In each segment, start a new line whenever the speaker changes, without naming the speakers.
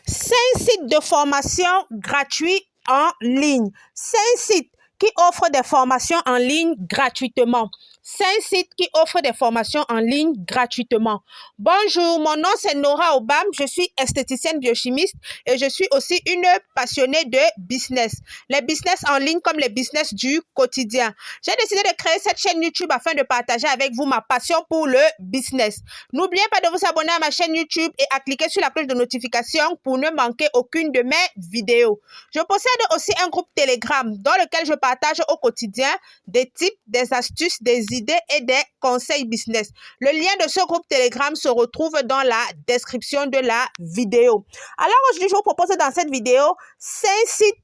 5 sites de formation gratuits en ligne. 5 sites qui offrent des formations en ligne gratuitement. 5 sites qui offrent des formations en ligne gratuitement. Bonjour, mon nom c'est Nora Obam, je suis esthéticienne biochimiste et je suis aussi une passionnée de business. Les business en ligne comme les business du quotidien. J'ai décidé de créer cette chaîne YouTube afin de partager avec vous ma passion pour le business. N'oubliez pas de vous abonner à ma chaîne YouTube et à cliquer sur la cloche de notification pour ne manquer aucune de mes vidéos. Je possède aussi un groupe Telegram dans lequel je partage au quotidien des tips, des astuces, des idées et des conseils business. Le lien de ce groupe Telegram se retrouve dans la description de la vidéo. Alors aujourd'hui, je vous propose dans cette vidéo 5 sites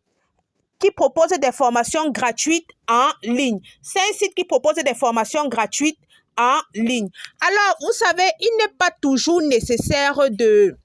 qui proposent des formations gratuites en ligne. 5 sites qui proposent des formations gratuites en ligne. Alors, vous savez, il n'est pas toujours nécessaire de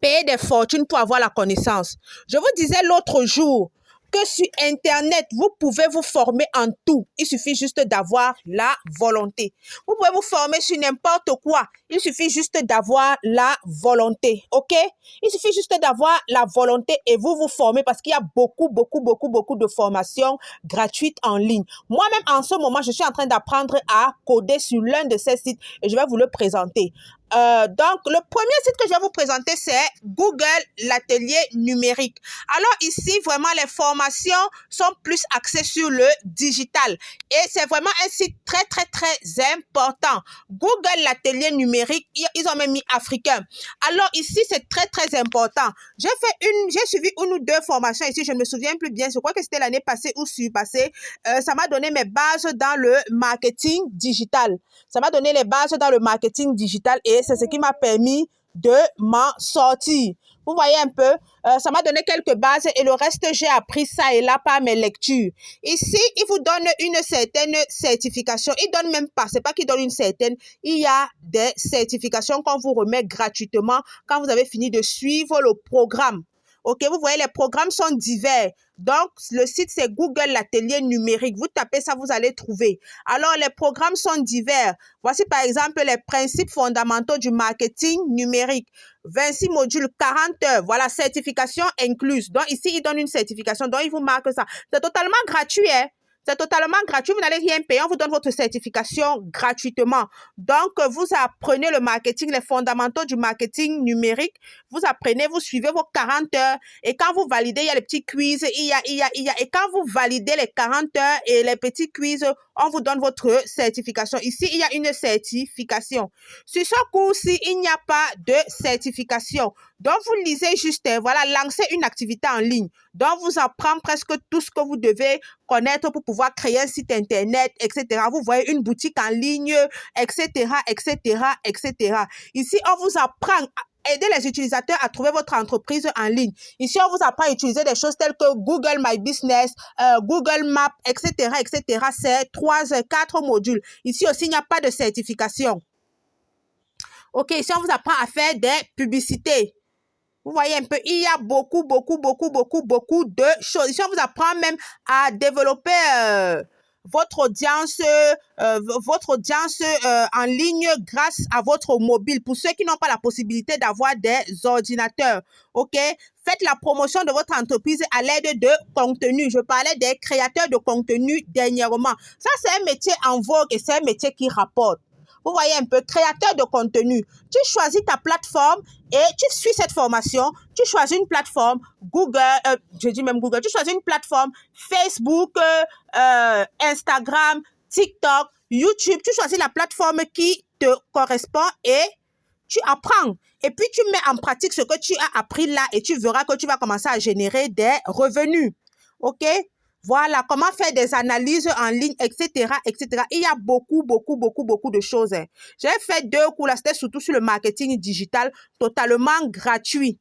payer des fortunes pour avoir la connaissance. Je vous disais l'autre jour que sur Internet, vous pouvez vous former en tout. Il suffit juste d'avoir la volonté. Vous pouvez vous former sur n'importe quoi. Il suffit juste d'avoir la volonté. OK? Il suffit juste d'avoir la volonté et vous vous formez parce qu'il y a beaucoup de formations gratuites en ligne. Moi-même, en ce moment, je suis en train d'apprendre à coder sur l'un de ces sites et je vais vous le présenter. Donc, le premier site que je vais vous présenter, c'est Google, l'atelier numérique. Alors ici, vraiment, les formations sont plus axées sur le digital. Et c'est vraiment un site très important. Google, l'atelier numérique, ils ont même mis africain. Alors ici, c'est très important. J'ai suivi une ou deux formations ici, je ne me souviens plus bien. Je crois que c'était l'année passée ou surpassée. Ça m'a donné mes bases dans le marketing digital. Ça m'a donné les bases dans le marketing digital et c'est ce qui m'a permis de m'en sortir. Vous voyez un peu, ça m'a donné quelques bases et le reste, j'ai appris ça et là par mes lectures. Ici, il vous donne une certaine certification. Il donne même pas, c'est pas qu'il donne une certaine. Il y a des certifications qu'on vous remet gratuitement quand vous avez fini de suivre le programme. OK, vous voyez, les programmes sont divers. Donc, le site, c'est Google, l'atelier numérique. Vous tapez ça, vous allez trouver. Alors, les programmes sont divers. Voici, par exemple, les principes fondamentaux du marketing numérique. 26 modules, 40 heures. Voilà, certification incluse. Donc, ici, il donne une certification. Donc, il vous marque ça. C'est totalement gratuit, hein. C'est totalement gratuit, vous n'allez rien payer, on vous donne votre certification gratuitement. Donc, vous apprenez le marketing, les fondamentaux du marketing numérique. Vous apprenez, vous suivez vos 40 heures et quand vous validez, il y a les petits quiz, et quand vous validez les 40 heures et les petits quiz, on vous donne votre certification. Ici, il y a une certification. Sur ce cours-ci, il n'y a pas de certification. Donc, vous lisez juste, voilà, lancer une activité en ligne. Donc, vous apprend presque tout ce que vous devez connaître pour pouvoir créer un site internet, etc. Vous voyez une boutique en ligne, etc. Ici, on vous apprend à aider les utilisateurs à trouver votre entreprise en ligne. Ici, on vous apprend à utiliser des choses telles que Google My Business, Google Maps, etc. C'est 4 modules. Ici aussi, il n'y a pas de certification. OK, ici, on vous apprend à faire des publicités. Vous voyez un peu, il y a beaucoup de choses. Ici, on vous apprend même à développer votre audience en ligne grâce à votre mobile. Pour ceux qui n'ont pas la possibilité d'avoir des ordinateurs, OK? Faites la promotion de votre entreprise à l'aide de contenu. Je parlais des créateurs de contenu dernièrement. Ça, c'est un métier en vogue et c'est un métier qui rapporte. Vous voyez un peu, créateur de contenu. Tu choisis ta plateforme et tu suis cette formation. Tu choisis une plateforme Google, je dis même Google, tu choisis une plateforme Facebook, Instagram, TikTok, YouTube. Tu choisis la plateforme qui te correspond et tu apprends. Et puis, tu mets en pratique ce que tu as appris là et tu verras que tu vas commencer à générer des revenus. OK? Voilà, comment faire des analyses en ligne, etc. Il y a beaucoup de choses. Hein. J'ai fait 2 cours là, c'était surtout sur le marketing digital, totalement gratuit.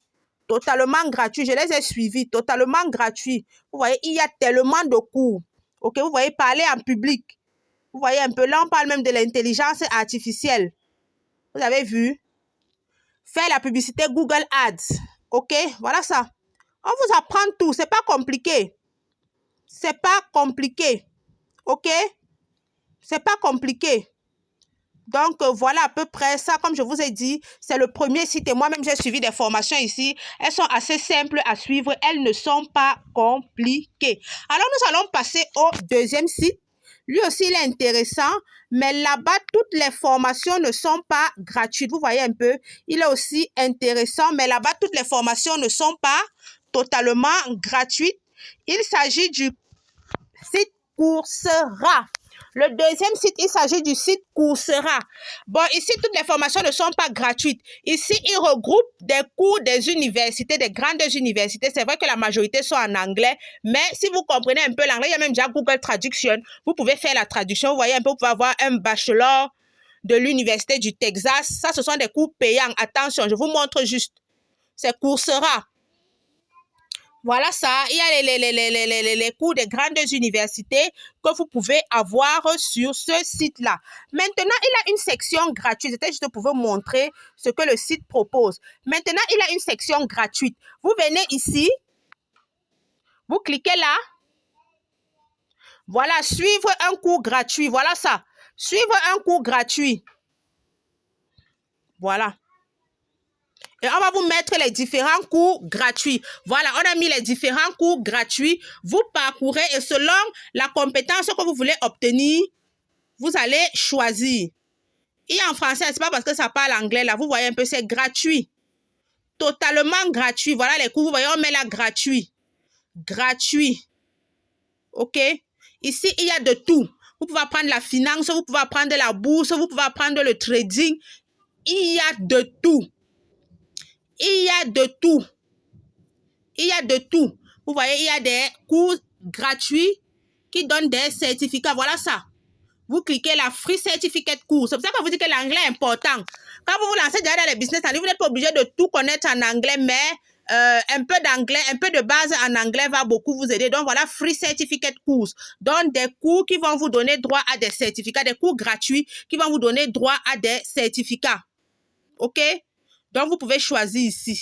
Totalement gratuit. Je les ai suivis, totalement gratuit. Vous voyez, il y a tellement de cours. OK, vous voyez, parler en public. Vous voyez un peu, là, on parle même de l'intelligence artificielle. Vous avez vu? Faire la publicité Google Ads. OK, voilà ça. On vous apprend tout, c'est pas compliqué. C'est pas compliqué. OK? C'est pas compliqué. Donc, voilà à peu près ça. Comme je vous ai dit, c'est le premier site et moi-même, j'ai suivi des formations ici. Elles sont assez simples à suivre. Elles ne sont pas compliquées. Alors, nous allons passer au deuxième site. Lui aussi, il est intéressant, mais là-bas, toutes les formations ne sont pas gratuites. Vous voyez un peu, il est aussi intéressant, mais là-bas, toutes les formations ne sont pas totalement gratuites. Il s'agit du site Coursera. Le deuxième site, il s'agit du site Coursera. Bon, ici, toutes les formations ne sont pas gratuites. Ici, il regroupe des cours des universités, des grandes universités. C'est vrai que la majorité sont en anglais, mais si vous comprenez un peu l'anglais, il y a même déjà Google Traduction. Vous pouvez faire la traduction. Vous voyez un peu, vous pouvez avoir un bachelor de l'université du Texas. Ça, ce sont des cours payants. Attention, je vous montre juste. C'est Coursera. Voilà ça, il y a les cours des grandes universités que vous pouvez avoir sur ce site-là. Maintenant, il a une section gratuite. C'était juste pour vous montrer ce que le site propose. Maintenant, il a une section gratuite. Vous venez ici, vous cliquez là. Voilà, suivre un cours gratuit. Voilà ça, suivre un cours gratuit. Voilà. Et on va vous mettre les différents cours gratuits. Voilà, on a mis les différents cours gratuits. Vous parcourez et selon la compétence que vous voulez obtenir, vous allez choisir. Et en français, c'est pas parce que ça parle anglais, là, vous voyez un peu, c'est gratuit. Totalement gratuit. Voilà les cours, vous voyez, on met là gratuit. Gratuit. OK? Ici, il y a de tout. Vous pouvez apprendre la finance, vous pouvez apprendre la bourse, vous pouvez apprendre le trading. Il y a de tout. Il y a de tout. Il y a de tout. Vous voyez, il y a des cours gratuits qui donnent des certificats. Voilà ça. Vous cliquez la Free Certificate Course. C'est pour ça que vous dites que l'anglais est important. Quand vous vous lancez déjà dans les business en ligne, vous n'êtes pas obligé de tout connaître en anglais, mais un peu d'anglais, un peu de base en anglais va beaucoup vous aider. Donc voilà, Free Certificate Course. Donc des cours qui vont vous donner droit à des certificats, des cours gratuits qui vont vous donner droit à des certificats. OK? Donc vous pouvez choisir ici.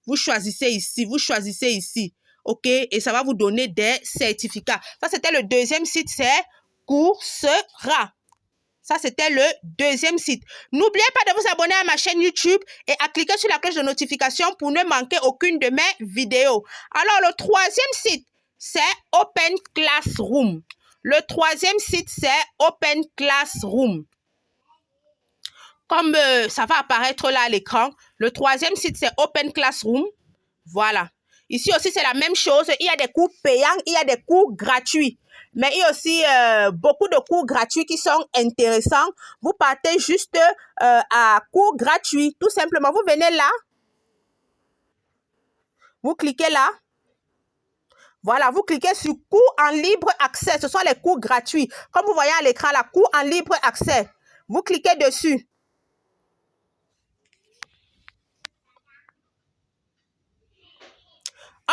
Vous choisissez ici, vous choisissez ici, OK? Et ça va vous donner des certificats. Ça, c'était le deuxième site, c'est Coursera. Ça, c'était le deuxième site. N'oubliez pas de vous abonner à ma chaîne YouTube et à cliquer sur la cloche de notification pour ne manquer aucune de mes vidéos. Alors, le troisième site, c'est Open Classroom. Le troisième site, c'est Open Classroom. Comme ça va apparaître là à l'écran, le troisième site, c'est Open Classroom. Voilà. Ici aussi, c'est la même chose. Il y a des cours payants, il y a des cours gratuits. Mais il y a aussi beaucoup de cours gratuits qui sont intéressants. Vous partez juste à cours gratuits. Tout simplement, vous venez là. Vous cliquez là. Voilà, vous cliquez sur cours en libre accès. Ce sont les cours gratuits. Comme vous voyez à l'écran, là, cours en libre accès. Vous cliquez dessus.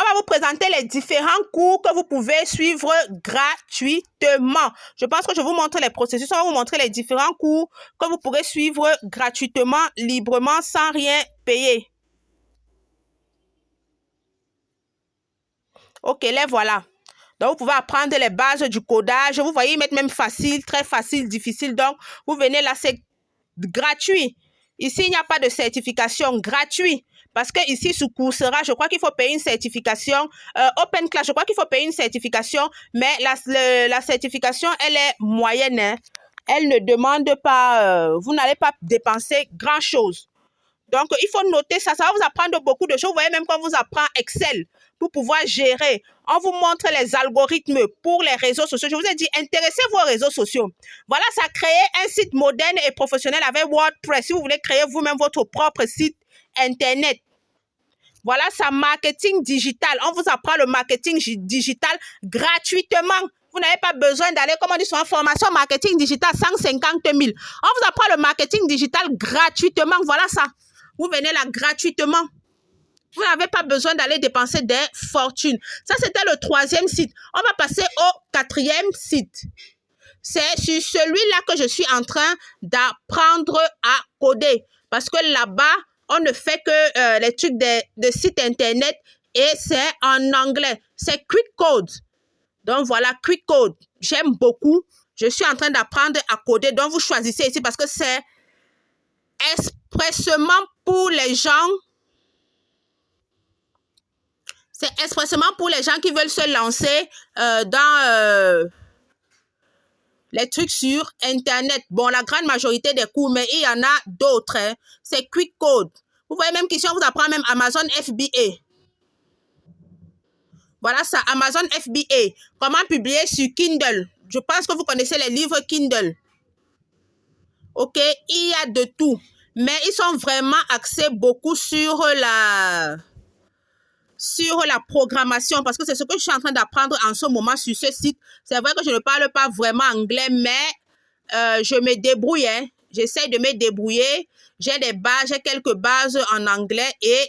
On va vous présenter les différents cours que vous pouvez suivre gratuitement. Je pense que je vous montre les processus. On va vous montrer les différents cours que vous pourrez suivre gratuitement, librement, sans rien payer. OK, les voilà. Donc, vous pouvez apprendre les bases du codage. Vous voyez, ils mettent même facile, très facile, difficile. Donc, vous venez là, c'est gratuit. Ici, il n'y a pas de certification gratuit. Parce que ici, sous Coursera, je crois qu'il faut payer une certification. Open Class, je crois qu'il faut payer une certification. Mais la certification, elle est moyenne. Hein. Elle ne demande pas, vous n'allez pas dépenser grand-chose. Donc, il faut noter ça. Ça va vous apprendre beaucoup de choses. Vous voyez, même quand on vous apprend Excel pour pouvoir gérer. On vous montre les algorithmes pour les réseaux sociaux. Je vous ai dit, intéressez-vous aux réseaux sociaux. Voilà, ça a créé un site moderne et professionnel avec WordPress. Si vous voulez créer vous-même votre propre site Internet. Voilà, ça, marketing digital. On vous apprend le marketing digital gratuitement. Vous n'avez pas besoin d'aller, comme on dit, sur une formation marketing digital 150 000. On vous apprend le marketing digital gratuitement. Voilà ça. Vous venez là gratuitement. Vous n'avez pas besoin d'aller dépenser des fortunes. Ça, c'était le troisième site. On va passer au quatrième site. C'est sur celui-là que je suis en train d'apprendre à coder. Parce que là-bas, on ne fait que les trucs de sites Internet et c'est en anglais. C'est Quick Code. Donc, voilà, Quick Code. J'aime beaucoup. Je suis en train d'apprendre à coder. Donc, vous choisissez ici parce que c'est expressément pour les gens. C'est expressément pour les gens qui veulent se lancer dans les trucs sur Internet. Bon, la grande majorité des cours, mais il y en a d'autres. Hein. C'est Quick Code. Vous voyez même qu'ici, on vous apprend même Amazon FBA. Voilà ça, Amazon FBA. Comment publier sur Kindle. Je pense que vous connaissez les livres Kindle. OK, il y a de tout. Mais ils sont vraiment axés beaucoup sur la programmation, parce que c'est ce que je suis en train d'apprendre en ce moment sur ce site. C'est vrai que je ne parle pas vraiment anglais, mais je me débrouille. Hein. J'essaie de me débrouiller. J'ai quelques bases en anglais et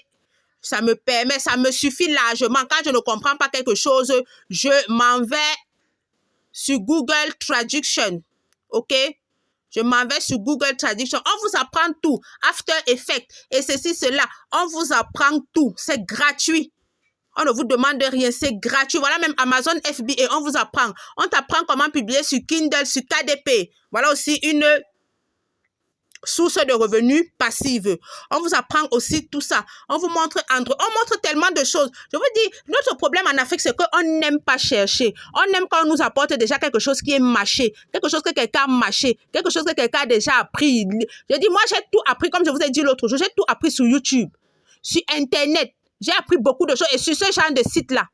ça me permet, ça me suffit largement. Quand je ne comprends pas quelque chose, je m'en vais sur Google Traduction. OK? Je m'en vais sur Google Traduction. On vous apprend tout. After Effects et ceci, cela. On vous apprend tout. C'est gratuit. On ne vous demande rien. C'est gratuit. Voilà même Amazon FBA. On vous apprend. On t'apprend comment publier sur Kindle, sur KDP. Voilà aussi une source de revenus passive. On vous apprend aussi tout ça. On vous montre Android. On montre tellement de choses. Je vous dis, notre problème en Afrique, c'est qu'on n'aime pas chercher. On aime quand on nous apporte déjà quelque chose qui est mâché, quelque chose que quelqu'un a mâché, quelque chose que quelqu'un a déjà appris. Je dis, moi, j'ai tout appris, comme je vous ai dit l'autre jour, j'ai tout appris sur YouTube, sur Internet. J'ai appris beaucoup de choses et sur ce genre de site-là.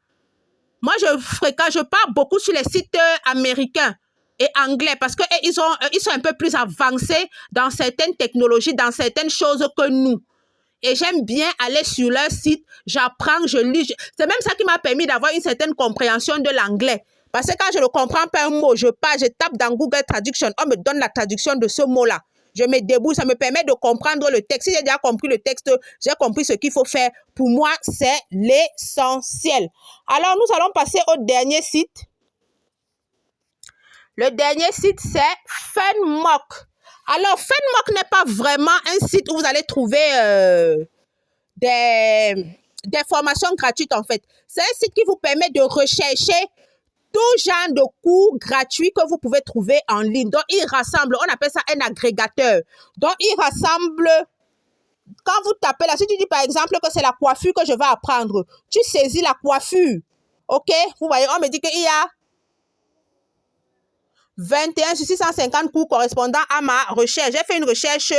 Moi, je pars beaucoup sur les sites américains et anglais parce qu'ils sont un peu plus avancés dans certaines technologies, dans certaines choses que nous. Et j'aime bien aller sur leur site, j'apprends, je lis. C'est même ça qui m'a permis d'avoir une certaine compréhension de l'anglais. Parce que quand je ne comprends pas un mot, je tape dans Google Traduction, on me donne la traduction de ce mot-là. Je me débrouille, ça me permet de comprendre le texte. Si j'ai déjà compris le texte, j'ai compris ce qu'il faut faire. Pour moi, c'est l'essentiel. Alors, nous allons passer au dernier site. Le dernier site, c'est Funmock. Alors, Funmock n'est pas vraiment un site où vous allez trouver des formations gratuites, en fait. C'est un site qui vous permet de rechercher tout genre de cours gratuits que vous pouvez trouver en ligne. Donc, il rassemble, on appelle ça un agrégateur. Donc, il rassemble, quand vous tapez là, si tu dis par exemple que c'est la coiffure que je vais apprendre, tu saisis la coiffure. OK? Vous voyez, on me dit qu'il y a 21 sur 650 cours correspondant à ma recherche. J'ai fait une recherche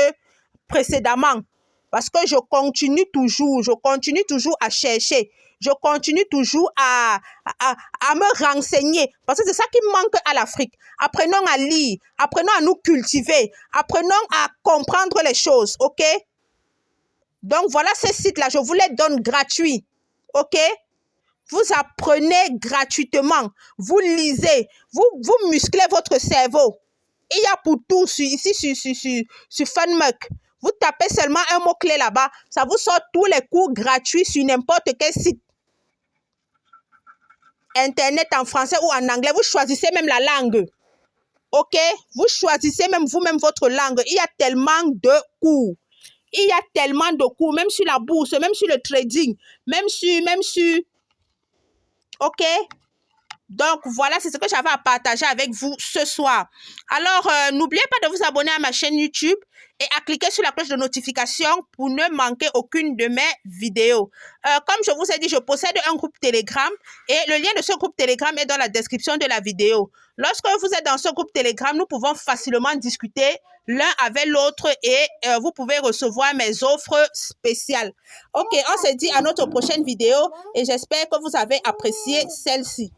précédemment parce que je continue toujours à chercher. Je continue toujours à me renseigner parce que c'est ça qui manque à l'Afrique. Apprenons à lire, apprenons à nous cultiver, apprenons à comprendre les choses, OK? Donc, voilà ces sites-là, je vous les donne gratuits, OK? Vous apprenez gratuitement, vous lisez, vous musclez votre cerveau. Il y a pour tout ici sur Funmock. Vous tapez seulement un mot-clé là-bas, ça vous sort tous les cours gratuits sur n'importe quel site. Internet en français ou en anglais, vous choisissez même la langue. OK? Vous choisissez même vous-même votre langue. Il y a tellement de cours. Il y a tellement de cours, même sur la bourse, même sur le trading, même sur... OK? Donc, voilà, c'est ce que j'avais à partager avec vous ce soir. Alors, n'oubliez pas de vous abonner à ma chaîne YouTube et à cliquer sur la cloche de notification pour ne manquer aucune de mes vidéos. Comme je vous ai dit, je possède un groupe Telegram et le lien de ce groupe Telegram est dans la description de la vidéo. Lorsque vous êtes dans ce groupe Telegram, nous pouvons facilement discuter l'un avec l'autre et vous pouvez recevoir mes offres spéciales. OK, on se dit à notre prochaine vidéo et j'espère que vous avez apprécié celle-ci.